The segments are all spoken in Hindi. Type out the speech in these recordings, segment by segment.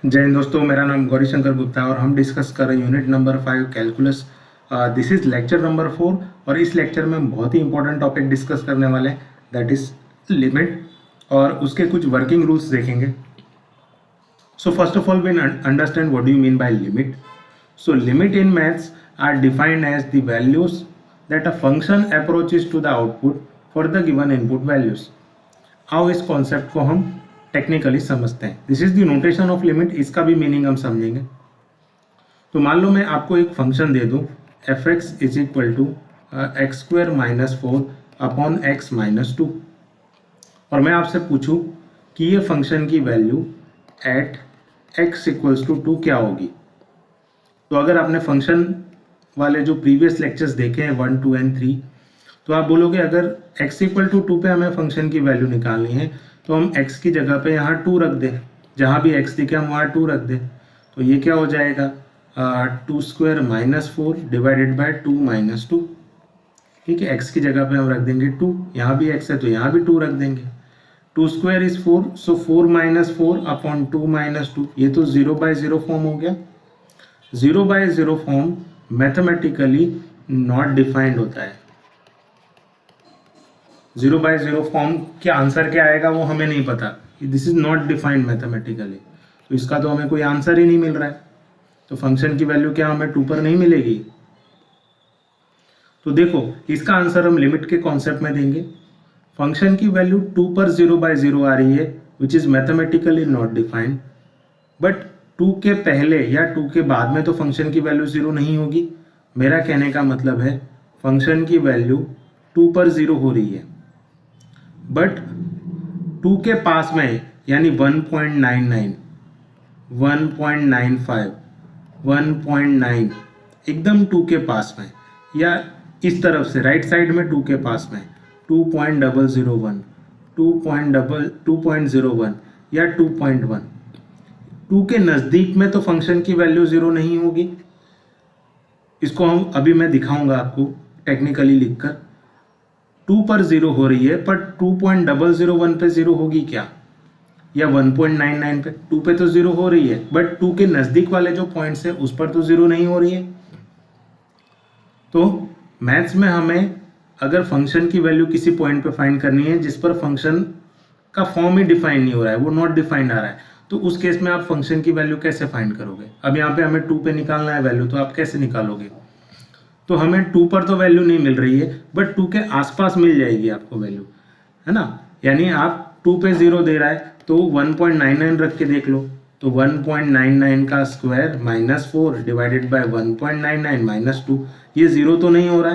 जय हिंद दोस्तों, मेरा नाम गौरीशंकर गुप्ता है और हम डिस्कस कर रहे हैं unit number 5 calculus. This is lecture number 4 और इस लेक्चर में हम बहुत ही इंपॉर्टेंट टॉपिक डिस्कस करने वाले हैं, दैट इज लिमिट, और उसके कुछ वर्किंग रूल्स देखेंगे। So first of all we understand what do you mean by limit. So limit in maths are defined as the values that a function approaches to the output for the given input values. आओ इस कॉन्सेप्ट को हम टेक्निकली समझते हैं। This is the notation of limit, इसका भी मीनिंग हम समझेंगे। तो मान लो मैं आपको एक फंक्शन दे दूं f x is equal to x square minus 4 upon x minus 2, और मैं आपसे पूछूं कि ये फंक्शन की value at x equals to 2 क्या होगी। तो अगर आपने फंक्शन वाले जो प्रीवियस लेक्चर्स देखे हैं 1, 2 एंड 3, तो आप बोलोगे अगर x इक्वल टू 2 पे हमें फंक्शन की वैल्यू निकालनी है तो हम x की जगह पे यहाँ 2 रख दें, जहाँ भी x दिखे हम वहाँ 2 रख दें। तो ये क्या हो जाएगा, 2 square minus 4 divided by 2 minus 2। ठीक है, x की जगह पे हम रख देंगे 2, यहाँ भी x है तो यहाँ भी 2 रख देंगे। 2 square is 4, so 4 minus 4 upon 2 minus 2, ये तो 0/0 फॉर्म हो गया। 0/0 फॉर्म मैथमेटिकली नॉट डिफाइंड होता है। 0/0 फॉर्म के आंसर क्या आएगा वो हमें नहीं पता, this is not defined mathematically, तो इसका तो हमें कोई आंसर ही नहीं मिल रहा है। तो फंक्शन की वैल्यू क्या हमें 2 पर नहीं मिलेगी। तो देखो इसका आंसर हम लिमिट के कॉन्सेप्ट में देंगे। फंक्शन की वैल्यू 2 पर 0/0 आ रही है which is mathematically not defined, but 2 के पहले या 2 के बाद में तो फंक्शन की वैल्यू 0 नहीं होगी। मेरा कहने का मतलब है फंक्शन की वैल्यू 2 पर 0 हो रही है, बट 2 के पास में यानी 1.99, 1.95, 1.9, एकदम 2 के पास में, या इस तरफ से राइट साइड में 2 के पास में 2.001, 2.01 या 2.1, 2 के नज़दीक में तो फंक्शन की वैल्यू 0 नहीं होगी। इसको हम अभी मैं दिखाऊंगा आपको टेक्निकली लिखकर। 2 पर 0 हो रही है, पर 2.001 पे 0 होगी क्या, या 1.99 पे। 2 पे तो 0 हो रही है, बट 2 के नज़दीक वाले जो पॉइंट्स है उस पर तो 0 नहीं हो रही है। तो मैथ्स में हमें अगर फंक्शन की वैल्यू किसी पॉइंट पे फाइंड करनी है जिस पर फंक्शन का फॉर्म ही डिफाइन नहीं हो रहा है, वो नॉट डिफाइंड आ रहा है, तो उस केस में आप फंक्शन की वैल्यू कैसे फाइंड करोगे। अब यहाँ पे हमें 2 पे निकालना है वैल्यू, तो आप कैसे निकालोगे। तो हमें 2 पर तो वैल्यू नहीं मिल रही है, बट 2 के आसपास मिल जाएगी आपको वैल्यू, है ना। यानी आप 2 पे 0 दे रहा है तो 1.99 रख के देख लो, तो 1.99 का square minus 4 divided by 1.99 minus 2, ये 0 तो नहीं हो रहा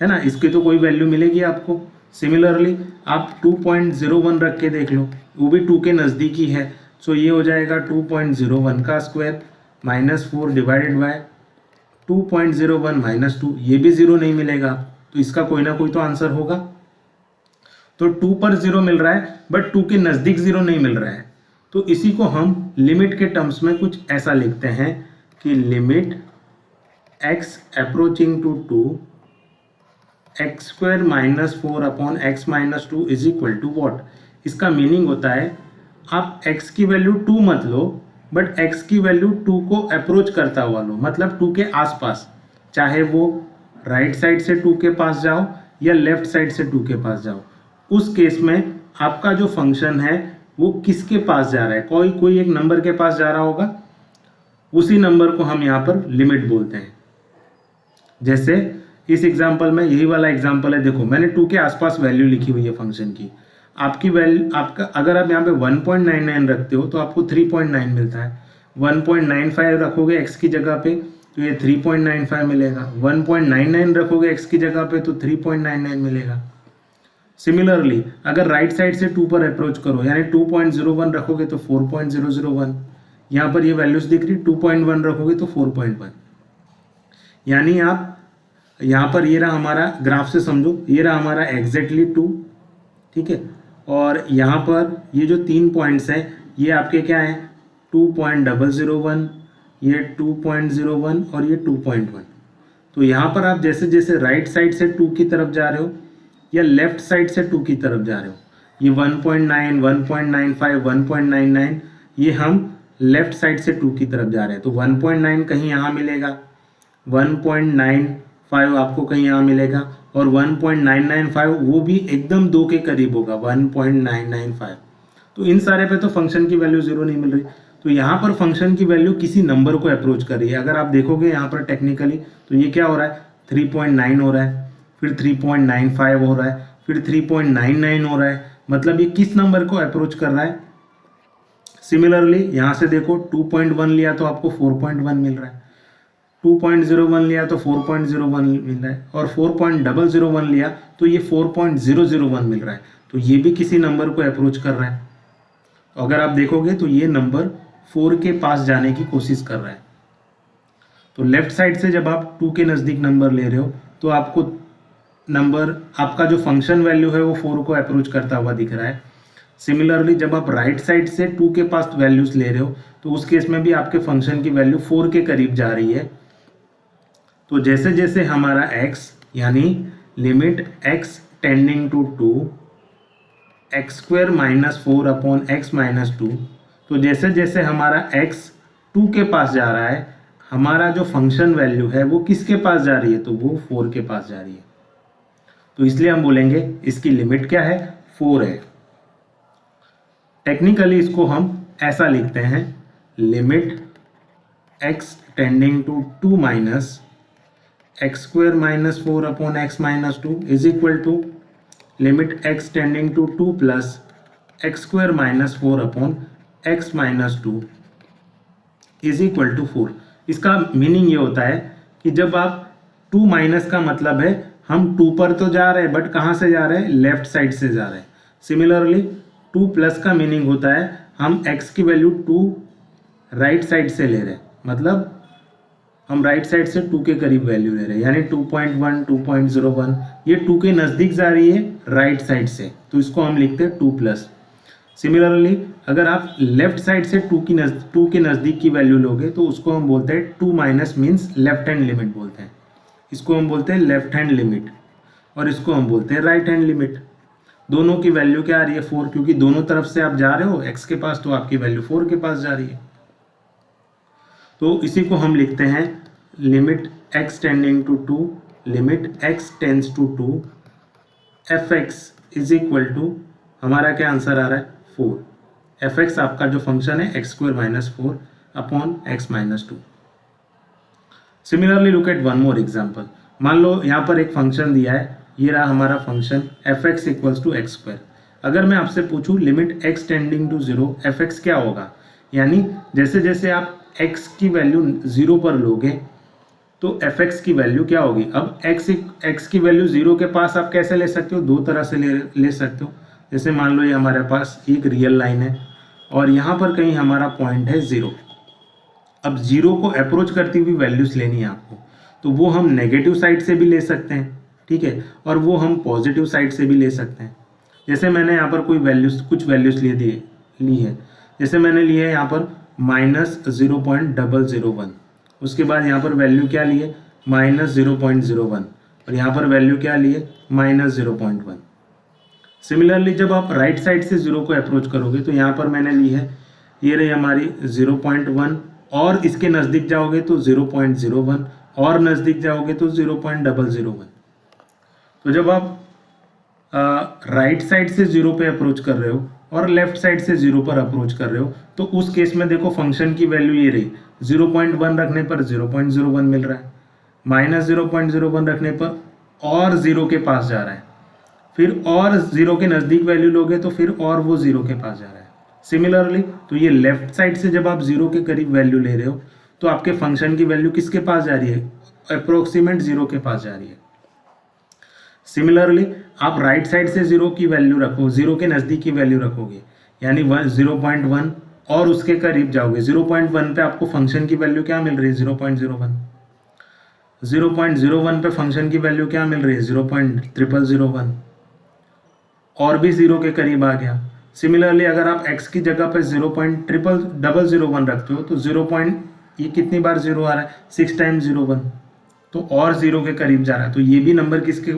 है ना, इसकी तो कोई वैल्यू मिलेगी आपको। सिमिलरली आप 2.01 रख के देख लो, वो भी 2 के नज़दीक ही है, सो ये हो जाएगा 2.01 का square minus 4 divided by 2.01 minus 2, ये भी 0 नहीं मिलेगा, तो इसका कोई ना कोई तो आंसर होगा। तो 2 पर 0 मिल रहा है, बट 2 के नज़दीक 0 नहीं मिल रहा है, तो इसी को हम लिमिट के टर्म्स में कुछ ऐसा लिखते हैं कि limit x approaching to 2 x square minus 4 upon x minus 2 is equal to what. इसका मीनिंग होता है आप x की वैल्यू 2 मत लो, बट x की वैल्यू 2 को अप्रोच करता हुआ लो, मतलब 2 के आसपास, चाहे वो राइट साइड से 2 के पास जाओ या लेफ्ट साइड से 2 के पास जाओ। उस केस में आपका जो फंक्शन है वो किसके पास जा रहा है, कोई एक नंबर के पास जा रहा होगा, उसी नंबर को हम यहाँ पर लिमिट बोलते हैं। जैसे इस एग्जाम्पल में यही वाला एग्जाम्पल है, देखो मैंने 2 के आसपास वैल्यू लिखी हुई है फंक्शन की। आपकी वैल्यू आपका अगर आप यहाँ पे 1.99 रखते हो तो आपको 3.9 मिलता है। 1.95 रखोगे x की जगह पे तो ये 3.95 मिलेगा। 1.99 रखोगे x की जगह पे तो 3.99 मिलेगा। सिमिलरली अगर राइट साइड से 2 पर अप्रोच करो यानी 2.01 रखोगे तो 4.001, यहाँ पर ये वैल्यूज दिख रही, 2.1 रखोगे तो 4.1। यानी आप यहाँ पर ये रहा हमारा ग्राफ से समझो, ये रहा हमारा एग्जैक्टली 2, ठीक है, और यहाँ पर ये जो 3 पॉइंट्स हैं ये आपके क्या हैं, 2.001, ये 2.01 और ये 2.1। तो यहाँ पर आप जैसे जैसे राइट साइड से 2 की तरफ जा रहे हो या लेफ्ट साइड से 2 की तरफ जा रहे हो, ये 1.9, 1.95, 1.99 ये हम लेफ्ट साइड से 2 की तरफ जा रहे हैं, तो 1.9 कहीं यहाँ मिलेगा, 1.95 आपको कहीं यहाँ मिलेगा, और 1.995 वो भी एकदम 2 के करीब होगा, 1.995। तो इन सारे पे तो फंक्शन की वैल्यू 0 नहीं मिल रही। तो यहाँ पर फंक्शन की वैल्यू किसी नंबर को अप्रोच कर रही है। अगर आप देखोगे यहाँ पर टेक्निकली, तो ये क्या हो रहा है, 3.9 हो रहा है, फिर 3.95 हो रहा है, फिर 3.99 हो रहा है, मतलब ये किस नंबर को अप्रोच कर रहा है। सिमिलरली यहाँ से देखो 2.1 लिया तो आपको 4.1 मिल रहा है, 2.01 लिया तो 4.01 मिल रहा है, और 4.001 लिया तो ये 4.001 मिल रहा है। तो ये भी किसी नंबर को अप्रोच कर रहा है। अगर आप देखोगे तो ये नंबर 4 के पास जाने की कोशिश कर रहा है। तो लेफ्ट साइड से जब आप 2 के नज़दीक नंबर ले रहे हो तो आपको नंबर, आपका जो फंक्शन वैल्यू है वो 4 को अप्रोच करता हुआ दिख रहा है। सिमिलरली जब आप राइट साइड से 2 के पास वैल्यूज ले रहे हो तो उस केस में भी आपके फंक्शन की वैल्यू 4 के करीब जा रही है। तो जैसे जैसे हमारा x यानी limit x tending to 2 x square minus 4 upon x minus 2, तो जैसे जैसे हमारा x 2 के पास जा रहा है, हमारा जो फंक्शन वैल्यू है वो किसके पास जा रही है, तो वो 4 के पास जा रही है। तो इसलिए हम बोलेंगे इसकी लिमिट क्या है, 4 है। टेक्निकली इसको हम ऐसा लिखते हैं, limit x tending to 2 minus x square minus 4 upon x minus 2 is equal to limit x tending to 2 plus x square minus 4 upon x minus 2 is equal to 4। इसका मीनिंग ये होता है कि जब आप 2 माइनस का मतलब है हम 2 पर तो जा रहे हैं, बट कहाँ से जा रहे हैं, लेफ्ट साइड से जा रहे हैं। सिमिलरली 2 प्लस का मीनिंग होता है हम x की वैल्यू 2 राइट साइड से ले रहे हैं, मतलब हम राइट साइड से 2 के करीब वैल्यू ले रहे हैं, यानी 2.1 2.01 ये 2 के नज़दीक जा रही है राइट साइड से, तो इसको हम लिखते हैं 2 प्लस। सिमिलरली अगर आप लेफ्ट साइड से 2 के नज़दीक की वैल्यू लोगे तो उसको हम बोलते हैं 2 minus means left hand limit बोलते हैं। इसको हम बोलते हैं लेफ्ट हैंड लिमिट, और इसको हम बोलते हैं राइट हैंड लिमिट। दोनों की वैल्यू क्या आ रही है, 4, क्योंकि दोनों तरफ से आप जा रहे हो x के पास, तो आपकी वैल्यू 4 के पास जा रही है। तो इसी को हम लिखते हैं limit x tending to 2, limit x tends to 2 fx is equal to, हमारा क्या आंसर आ रहा है, 4। fx आपका जो फंक्शन है x square minus 4 upon x minus 2। Similarly look at one more example. मान लो यहाँ पर एक फंक्शन दिया है, ये रहा हमारा function fx equals to x square. अगर मैं आपसे पूछूं limit x tending to 0 fx क्या होगा, यानी जैसे जैसे आप x की वैल्यू 0 पर लोगे तो fx की वैल्यू क्या होगी। अब x की वैल्यू 0 के पास आप कैसे ले सकते हो, दो तरह से ले सकते हो। जैसे मान लो ये हमारे पास एक रियल लाइन है और यहाँ पर कहीं हमारा पॉइंट है 0। अब 0 को अप्रोच करती हुई वैल्यूज लेनी है आपको, तो वो हम नेगेटिव साइड से भी ले सकते हैं, ठीक है, और वो हम पॉजिटिव साइड से भी ले सकते हैं। जैसे मैंने यहाँ पर कुछ वैल्यूज ली है, जैसे मैंने लिए है यहाँ पर -0.001, उसके बाद यहाँ पर वैल्यू क्या लिए -0.01, और यहाँ पर वैल्यू क्या लिए -0.1। सिमिलरली जब आप राइट साइड से 0 को अप्रोच करोगे तो यहाँ पर मैंने ली है, ये रही हमारी 0.1, और इसके नज़दीक जाओगे तो 0.01, और नज़दीक जाओगे तो 0.001। तो जब आप राइट साइड से 0 पे अप्रोच कर रहे हो और लेफ्ट साइड से 0 पर अप्रोच कर रहे हो, तो उस केस में देखो फंक्शन की वैल्यू ये रही, 0.1 रखने पर 0.01 मिल रहा है, -0.01 रखने पर और 0 के पास जा रहा है, फिर और 0 के नज़दीक वैल्यू लोगे तो फिर और वो 0 के पास जा रहा है। सिमिलरली तो ये लेफ्ट साइड से जब आप 0 के करीब वैल्यू ले रहे हो तो आपके फंक्शन की वैल्यू किसके पास जा रही है, अप्रोक्सीमेट 0 के पास जा रही है। सिमिलरली आप राइट साइड से 0 की वैल्यू रखो, 0 के नज़दीक की वैल्यू रखोगे, यानी 0.1 और उसके करीब जाओगे, 0.1 पे आपको फंक्शन की वैल्यू क्या मिल रही है 0.01, 0.01 पे फंक्शन की वैल्यू क्या मिल रही है 0.0001, और भी 0 के करीब आ गया। सिमिलरली अगर आप x की जगह पर 0.001 रखते हो तो 0. ये कितनी बार 0 आ रहा है 6 टाइम्स 0.1, तो और 0 के करीब जा रहा है। तो ये भी नंबर किसके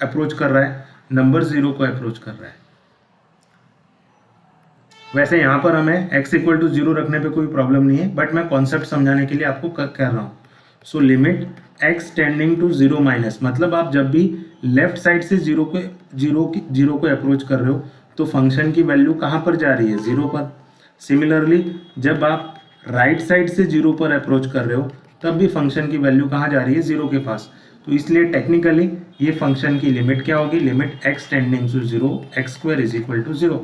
अप्रोच कर रहा है, नंबर 0 को अप्रोच कर रहा है। वैसे यहाँ पर हमें x इक्वल टू 0 रखने पे कोई प्रॉब्लम नहीं है, बट मैं कॉन्सेप्ट समझाने के लिए आपको कह रहा हूँ। So limit x tending to 0 minus, मतलब आप जब भी लेफ्ट साइड से जीरो को अप्रोच कर रहे हो तो फंक्शन की वैल्यू कहाँ पर जा रही है, 0 पर। सिमिलरली जब आप राइट साइड से 0 पर अप्रोच कर रहे हो तब भी फंक्शन की वैल्यू कहाँ जा रही है, 0 के पास। तो इसलिए टेक्निकली ये फंक्शन की लिमिट क्या होगी, limit x tending to 0 x square is equal to 0।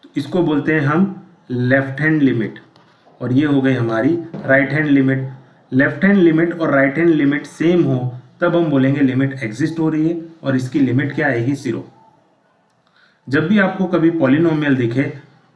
तो इसको बोलते हैं हम लेफ्ट हैंड लिमिट, और ये हो गई हमारी right hand limit. Left hand limit और राइट हैंड लिमिट सेम हो तब हम बोलेंगे लिमिट एग्जिस्ट हो रही है, और इसकी लिमिट क्या आएगी, 0। जब भी आपको कभी पॉलिनोमियल दिखे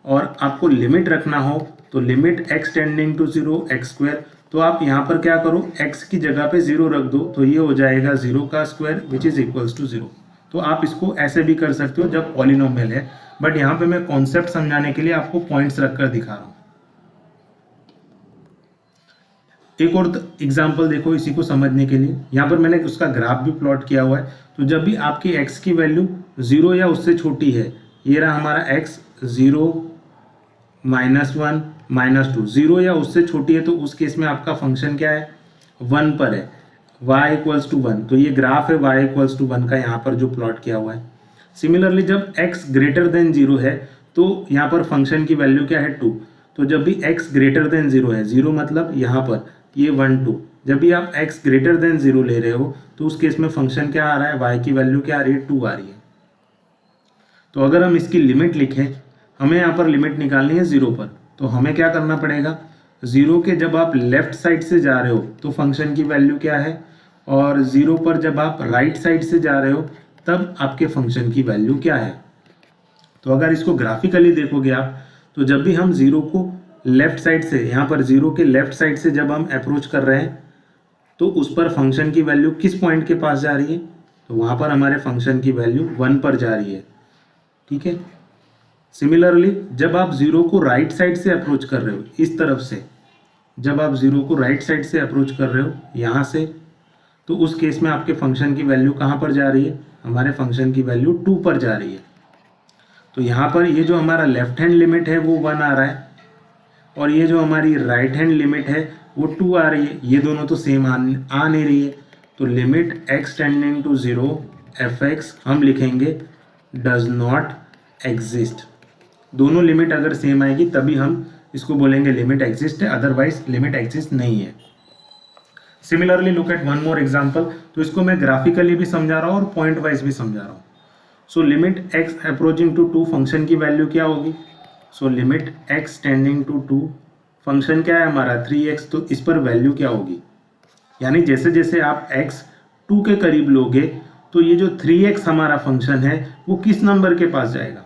और आपको लिमिट रखना हो तो limit x tending to 0 x square, तो आप यहाँ पर क्या करो, x की जगह पे 0 रख दो, तो ये हो जाएगा 0 का square which is equals to 0। तो आप इसको ऐसे भी कर सकते हो जब पॉलिनोमियल है, बट यहाँ पे मैं कॉन्सेप्ट समझाने के लिए आपको पॉइंट्स रखकर दिखा रहा हूँ। एक और एग्जाम्पल देखो इसी को समझने के लिए, यहाँ पर मैंने उसका ग्राफ भी प्लॉट किया हुआ है। तो जब भी आपकी x की वैल्यू 0 या उससे छोटी है, ये रहा हमारा x 0 -1 -2, 0 या उससे छोटी है तो उस केस में आपका फंक्शन क्या है, 1 पर है, y इक्वल्स टू 1। तो ये ग्राफ है y इक्वल्स टू 1 का यहाँ पर जो प्लॉट किया हुआ है। सिमिलरली जब x ग्रेटर देन 0 है तो यहाँ पर फंक्शन की वैल्यू क्या है, 2। तो जब भी x ग्रेटर देन 0 है, 0 मतलब यहाँ पर ये 1 2, जब भी आप x ग्रेटर देन 0 ले रहे हो तो उस केस में फंक्शन क्या आ रहा है, y की वैल्यू क्या आ रही है, 2 आ रही है। तो अगर हम इसकी लिमिट लिखें, हमें यहाँ पर लिमिट निकालनी है 0 पर, तो हमें क्या करना पड़ेगा, 0 के जब आप लेफ्ट साइड से जा रहे हो तो फंक्शन की वैल्यू क्या है, और 0 पर जब आप राइट साइड से जा रहे हो तब आपके फंक्शन की वैल्यू क्या है। तो अगर इसको ग्राफिकली देखोगे आप, तो जब भी हम 0 को लेफ्ट साइड से, यहाँ पर 0 के लेफ्ट साइड से जब हम अप्रोच कर रहे हैं तो उस पर फंक्शन की वैल्यू किस पॉइंट के पास जा रही है, तो वहाँ पर हमारे फंक्शन की वैल्यू 1 पर जा रही है, ठीक है। सिमिलरली जब आप 0 को राइट साइड से अप्रोच कर रहे हो, इस तरफ से जब आप 0 को राइट साइड से अप्रोच कर रहे हो यहाँ से, तो उस केस में आपके फंक्शन की वैल्यू कहाँ पर जा रही है, हमारे फंक्शन की वैल्यू 2 पर जा रही है। तो यहाँ पर ये जो हमारा लेफ्ट हैंड लिमिट है वो 1 आ रहा है, और ये जो हमारी राइट हैंड लिमिट है वो 2 आ रही है। ये दोनों तो सेम आ नहीं रही है, तो limit x tending to 0 fx हम लिखेंगे डज नॉट एग्जिस्ट। दोनों लिमिट अगर सेम आएगी तभी हम इसको बोलेंगे लिमिट एग्जिस्ट है, अदरवाइज लिमिट एग्जिस्ट नहीं है। Similarly look at one more example. तो इसको मैं ग्राफिकली भी समझा रहा हूँ और पॉइंट वाइज भी समझा रहा हूँ। So limit x approaching to 2 function की वैल्यू क्या होगी, so limit x tending to 2, function क्या है हमारा 3x, तो इस पर वैल्यू क्या होगी, यानी जैसे जैसे आप x 2 के करीब लोगे तो ये जो 3x हमारा फंक्शन है वो किस नंबर के पास जाएगा।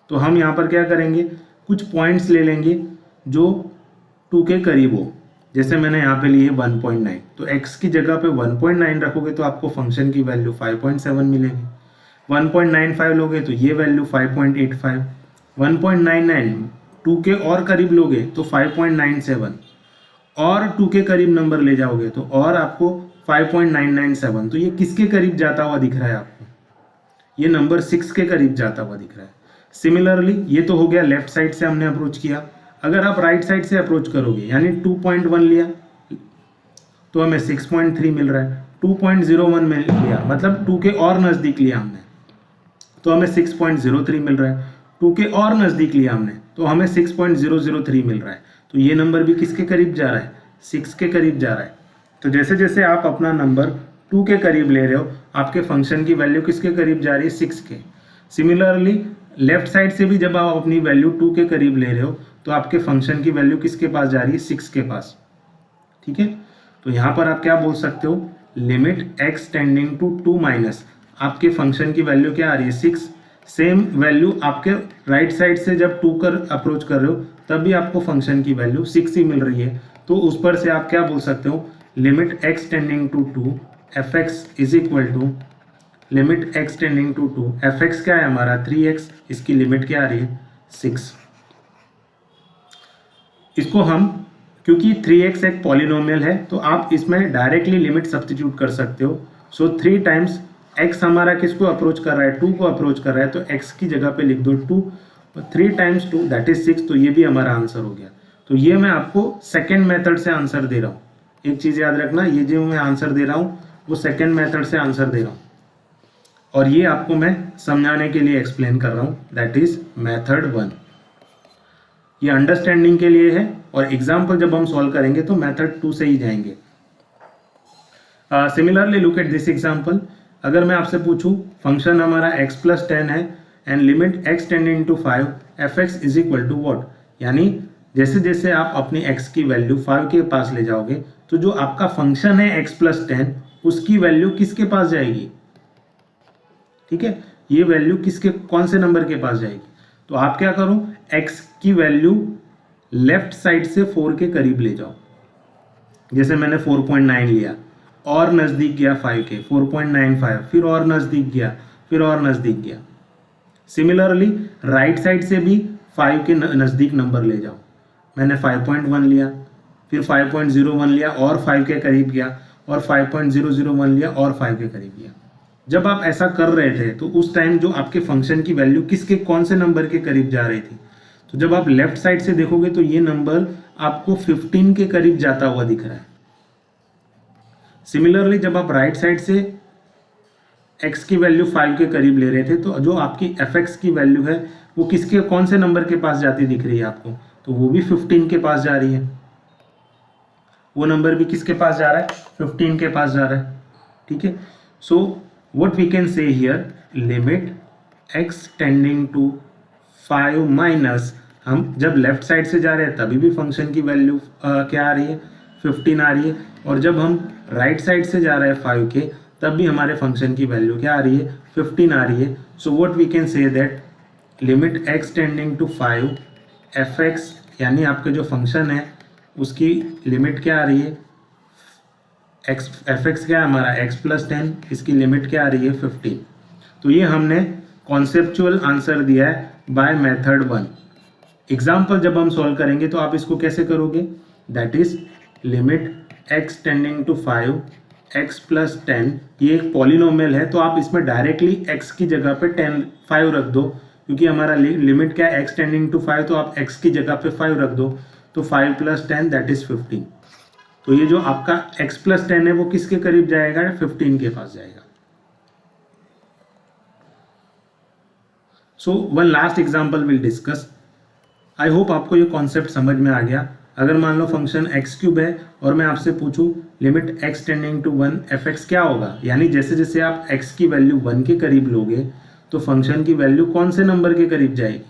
तो हम यहाँ पर क्या करेंगे, कुछ पॉइंट्स ले लेंगे जो 2 के करीब हो। जैसे मैंने यहाँ पे लिए 1.9, तो x की जगह पे 1.9 रखोगे तो आपको फंक्शन की वैल्यू 5.7 मिलेगी। 1.95 लोगे तो ये वैल्यू 5.85, 1.99 2 के और करीब लोगे तो 5.97, और 2 के करीब नंबर ले जाओगे तो और आपको 5.997। तो ये किसके करीब जाता हुआ दिख रहा है आपको, ये नंबर 6 के करीब जाता हुआ दिख रहा है। सिमिलरली ये तो हो गया लेफ्ट साइड से हमने अप्रोच किया। अगर आप राइट साइड से अप्रोच करोगे यानी 2.1 लिया तो हमें 6.3 मिल रहा है, 2.01 में लिया मतलब 2 के और नज़दीक लिया हमने तो हमें 6.03 मिल रहा है, 2 के और नज़दीक लिया हमने तो हमें 6.003 मिल रहा है। तो ये नंबर भी किसके करीब जा रहा है, 6 के करीब जा रहा है। तो जैसे जैसे आप अपना नंबर 2 के करीब ले रहे हो आपके फंक्शन की वैल्यू किसके करीब जा रही है, 6 के। सिमिलरली लेफ्ट साइड से भी जब आप अपनी वैल्यू 2 के करीब ले रहे हो तो आपके फंक्शन की वैल्यू किसके पास जा रही है, 6 के पास, ठीक है। तो यहाँ पर आप क्या बोल सकते हो, limit x tending to 2 minus, आपके फंक्शन की वैल्यू क्या आ रही है, 6। सेम वैल्यू आपके राइट साइड से जब 2 कर अप्रोच कर रहे हो तब भी आपको फंक्शन की वैल्यू 6 ही मिल रही है। तो उस पर से आप क्या बोल सकते हो, limit x tending to 2 fx is equal to limit x tending to 2 fx क्या है हमारा 3x, इसकी लिमिट क्या आ रही है 6। इसको हम क्योंकि 3x एक पॉलिनोमियल है तो आप इसमें डायरेक्टली लिमिट सब्स्टिट्यूट कर सकते हो। सो 3 टाइम्स x हमारा किसको अप्रोच कर रहा है, 2 को अप्रोच कर रहा है, तो x की जगह पे लिख दो 2 3 टाइम्स 2 दैट इज 6, तो ये भी हमारा आंसर हो गया। तो ये मैं आपको सेकेंड मेथड से आंसर दे रहा हूँ। एक चीज़ याद रखना, ये जो मैं आंसर दे रहा हूँ वो सेकेंड मेथड से आंसर दे रहा हूँ, और ये आपको मैं समझाने के लिए एक्सप्लेन कर रहा हूँ, दैट इज मेथड 1। ये अंडरस्टैंडिंग के लिए है, और एग्जाम्पल जब हम सॉल्व करेंगे तो मेथड 2 से ही जाएंगे। Similarly look at this example. अगर मैं आपसे पूछूं फंक्शन हमारा x + 10 है and limit x tending to 5 fx is equal to what, यानी जैसे जैसे आप अपनी x की वैल्यू 5 के पास ले जाओगे तो जो आपका फंक्शन है x + 10 उसकी वैल्यू किसके पास जाएगी, ठीक है, ये वैल्यू किसके कौन से नंबर के पास जाएगी। तो आप क्या करो, x की वैल्यू लेफ्ट साइड से 4 के करीब ले जाओ। जैसे मैंने 4.9 लिया और नज़दीक गया 5 के, 4.95, फिर और नज़दीक गया, फिर और नज़दीक गया। सिमिलरली राइट साइड से भी 5 के नज़दीक नंबर ले जाओ। मैंने 5.1 लिया, फिर 5.01 लिया और 5 के करीब गया, और 5.001 लिया और 5 के करीब गया। जब आप ऐसा कर रहे थे तो उस टाइम जो आपके फंक्शन की वैल्यू किसके कौन से नंबर के करीब जा रही थी, तो जब आप लेफ्ट साइड से देखोगे तो ये नंबर आपको 15 के करीब जाता हुआ दिख रहा है। सिमिलरली जब आप राइट साइड से x की वैल्यू 5 के करीब ले रहे थे तो जो आपकी fx की वैल्यू है वो किसके कौन से नंबर के पास जाती दिख रही है आपको, तो वो भी 15 के पास जा रही है। वो नंबर भी किसके पास जा रहा है, 15 के पास जा रहा है, ठीक है। So what we can say here, limit x tending to 5 minus, हम जब लेफ्ट साइड से जा रहे हैं तभी भी फंक्शन की वैल्यू क्या आ रही है, 15 आ रही है, और जब हम राइट साइड से जा रहे हैं 5 के तब भी हमारे फंक्शन की वैल्यू क्या आ रही है, 15 आ रही है। So what we can say that limit x tending to 5 fx, यानी आपके जो फंक्शन है उसकी लिमिट क्या आ रही है, fx क्या है हमारा x + 10, इसकी लिमिट क्या आ रही है 15। तो ये हमने कॉन्सेप्चुअल आंसर दिया है बाय मेथड 1। एग्जाम्पल जब हम सॉल्व करेंगे तो आप इसको कैसे करोगे, that is limit x tending to 5 x + 10, ये एक पॉलिनोमियल है तो आप इसमें डायरेक्टली x की जगह पे 5 रख दो, क्योंकि हमारा लिमिट क्या है x टेंडिंग टू 5, तो आप x की जगह पे 5 रख दो, तो 5 + 10 दैट इज 15। तो ये जो आपका x + 10 है वो किसके करीब जाएगा, 15 के पास जाएगा। So one last example will discuss. I hope आपको ये कॉन्सेप्ट समझ में आ गया। अगर मान लो फंक्शन x³ है और मैं आपसे पूछूं limit x tending to 1 fx क्या होगा, यानी जैसे जैसे आप x की वैल्यू 1 के करीब लोगे तो फंक्शन की वैल्यू कौन से नंबर के करीब जाएगी।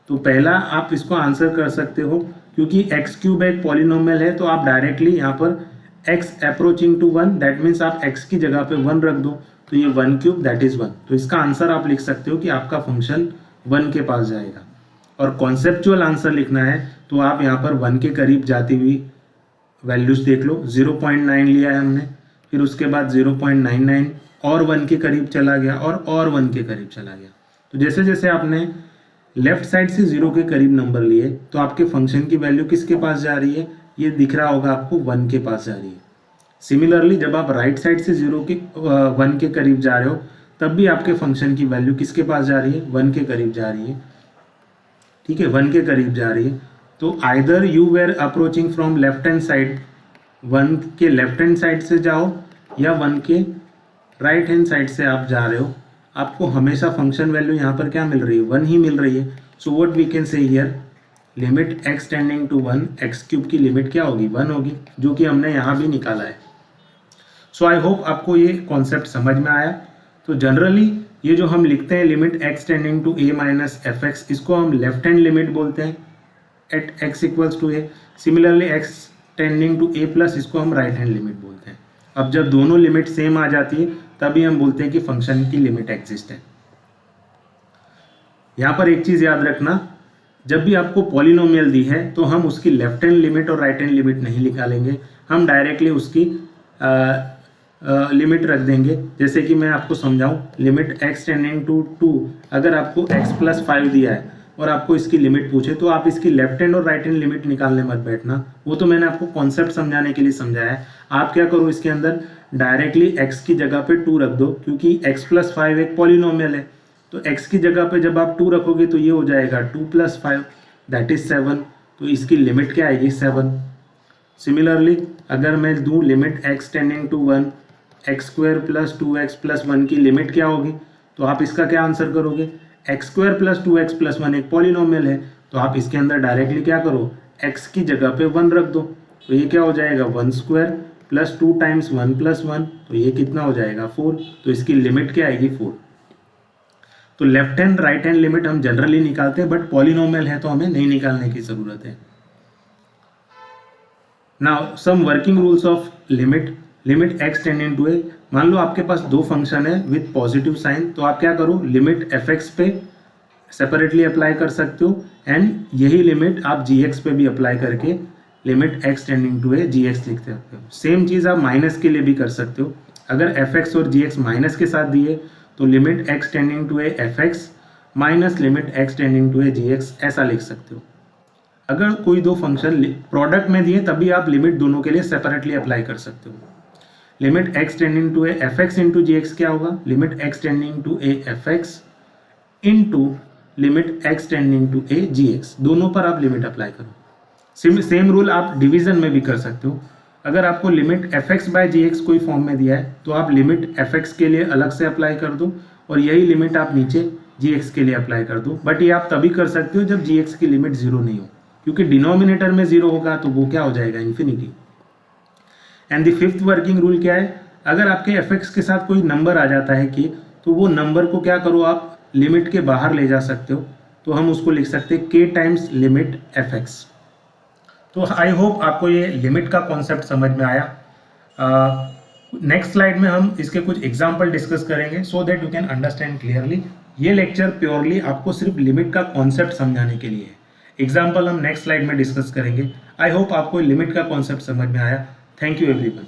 तो पहला आप इसको आंसर कर सकते हो, क्योंकि x³ एक पॉलिनोमियल है तो आप डायरेक्टली यहाँ पर x approaching to 1 that means आप x की जगह पे 1 रख दो, तो ये 1³ दैट इज 1। तो इसका आंसर आप लिख सकते हो कि आपका फंक्शन 1 के पास जाएगा। और कॉन्सेप्चुअल आंसर लिखना है तो आप यहाँ पर 1 के करीब जाती हुई वैल्यूज देख लो। 0.9 लिया है हमने, फिर उसके बाद 0.99 और 1 के करीब चला गया और 1 के करीब चला गया। तो जैसे जैसे आपने लेफ्ट साइड से 0 के करीब नंबर लिए तो आपके फंक्शन की वैल्यू किसके पास जा रही है, ये दिख रहा होगा आपको 1 के पास जा रही है। सिमिलरली जब आप राइट साइड से 1 के करीब जा रहे हो तब भी आपके फंक्शन की वैल्यू किसके पास जा रही है, 1 के करीब जा रही है, ठीक है, 1 के करीब जा रही है। तो either you were approaching from left hand side, 1 के लेफ्ट हैंड साइड से जाओ या 1 के राइट हैंड साइड से आप जा रहे हो, आपको हमेशा फंक्शन वैल्यू यहाँ पर क्या मिल रही है, 1 ही मिल रही है। So what we can say here, limit x tending to 1 x³ की लिमिट क्या होगी, 1 होगी, जो कि हमने यहाँ भी निकाला है। सो आई होप आपको ये कॉन्सेप्ट समझ में आया। तो जनरली ये जो हम लिखते हैं limit x tending to a minus fx, इसको हम लेफ्ट हैंड लिमिट बोलते हैं at x equals to a। Similarly x tending to a plus, इसको हम राइट हैंड लिमिट बोलते हैं। अब जब दोनों लिमिट सेम आ जाती है तभी हम बोलते हैं कि फंक्शन की लिमिट एग्जिस्ट है। यहाँ पर एक चीज़ याद रखना, जब भी आपको पॉलिनोमियल दी है तो हम उसकी लेफ्ट हैंड लिमिट और राइट हैंड लिमिट नहीं निकालेंगे, हम डायरेक्टली उसकी लिमिट रख देंगे। जैसे कि मैं आपको समझाऊं, लिमिट x टेंडिंग टू 2, अगर आपको x + 5 दिया है और आपको इसकी लिमिट पूछे तो आप इसकी लेफ्ट हैंड और राइट हैंड लिमिट निकालने मत बैठना, वो तो मैंने आपको कॉन्सेप्ट समझाने के लिए समझाया है। आप क्या करो, इसके अंदर डायरेक्टली x की जगह पे 2 रख दो, क्योंकि x + 5 एक पॉलिनोमियल है तो x की जगह पे जब आप 2 रखोगे तो ये हो जाएगा 2 + 5 दैट इज 7, तो इसकी लिमिट क्या आएगी 7। सिमिलरली अगर मैं दूँ limit x tending to 1 x² + 2x + 1 की लिमिट क्या होगी, तो आप इसका क्या आंसर करोगे, x² + 2x + 1 एक पॉलिनोमियल है, तो आप इसके अंदर डायरेक्टली क्या करो, x की जगह पे 1 रख दो, तो ये क्या हो जाएगा 1² + 2 × 1 + 1, तो ये कितना हो जाएगा 4, तो इसकी लिमिट क्या आएगी 4। तो left hand right hand limit हम जनरली निकालते हैं, बट पॉलिनोमियल है तो हमें नहीं निकालने की जरूरत है। Now some working rules of limit x tending to a। मान लो आपके पास दो फंक्शन है विथ पॉजिटिव साइन, तो आप क्या करो लिमिट fx पे सेपरेटली अप्लाई कर सकते हो, एंड यही लिमिट आप gx पे भी अप्लाई करके limit x tending to a gx लिख सकते हो। सेम चीज़ आप माइनस के लिए भी कर सकते हो, अगर fx और gx माइनस के साथ दिए तो limit x tending to a fx minus limit x tending to a gx ऐसा लिख सकते हो। अगर कोई दो फंक्शन प्रोडक्ट में दिए तभी आप लिमिट दोनों के लिए सेपरेटली अप्लाई कर सकते हो। Limit x tending to a fx into gx क्या होगा, limit x tending to a fx into limit x tending to a gx, दोनों पर आप लिमिट अप्लाई करो। सेम रूल आप डिवीजन में भी कर सकते हो। अगर आपको लिमिट fx/gx कोई फॉर्म में दिया है तो आप लिमिट fx के लिए अलग से अप्लाई कर दो और यही लिमिट आप नीचे gx के लिए अप्लाई कर दो, बट ये आप तभी कर सकते हो जब gx की लिमिट 0 नहीं हो, क्योंकि डिनोमिनेटर में 0 होगा तो वो क्या हो जाएगा infinity. And the fifth working rule क्या है, अगर आपके fx के साथ कोई नंबर आ जाता है कि, तो वो नंबर को क्या करो आप लिमिट के बाहर ले जा सकते हो, तो हम उसको लिख सकते हैं k टाइम्स लिमिट fx। तो आई होप आपको ये लिमिट का कॉन्सेप्ट समझ में आया। नेक्स्ट स्लाइड में हम इसके कुछ एग्जाम्पल डिस्कस करेंगे so that you can understand clearly. ये लेक्चर प्योरली आपको सिर्फ लिमिट का कॉन्सेप्ट समझाने के लिए है। एग्जाम्पल हम नेक्स्ट स्लाइड में डिस्कस करेंगे। आई होप आपको लिमिट का कॉन्सेप्ट समझ में आया। Thank you everyone.